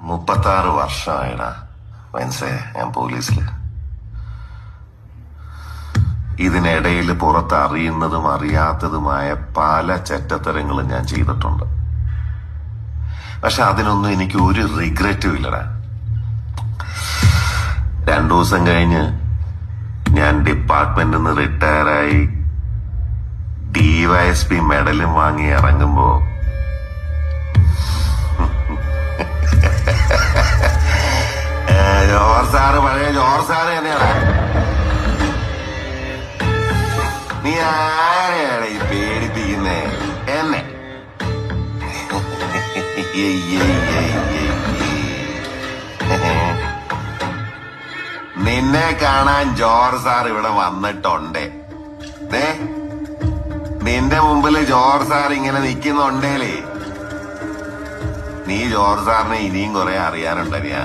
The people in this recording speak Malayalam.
36 വർഷമായിടാ മനസ്സേ ഞാൻ പോലീസില്. ഇതിനിടയിൽ പുറത്ത് അറിയുന്നതും അറിയാത്തതുമായ പല ചെറ്റത്തരങ്ങളും ഞാൻ ചെയ്തിട്ടുണ്ട്. പക്ഷെ അതിനൊന്നും എനിക്ക് ഒരു റിഗ്രറ്റും ഇല്ലടാ. 2 ദിവസം കഴിഞ്ഞ് ഞാൻ ഡിപ്പാർട്ട്മെന്റിൽ നിന്ന് റിട്ടയറായി DYSP മെഡലും വാങ്ങി ഇറങ്ങുമ്പോ പഴയ ജോർ സാറ് തന്നെയാണ്. നീ ആരെയാണ് ഈ പേടിപ്പിക്കുന്നേ എന്നെ? നിന്നെ കാണാൻ ജോർ സാർ ഇവിടെ വന്നിട്ടുണ്ട്. നിന്റെ മുമ്പില് ജോർ സാർ ഇങ്ങനെ നിക്കുന്നുണ്ടേലേ നീ ജോർ സാറിനെ ഇനിയും കുറെ അറിയാനുണ്ടറിയാ.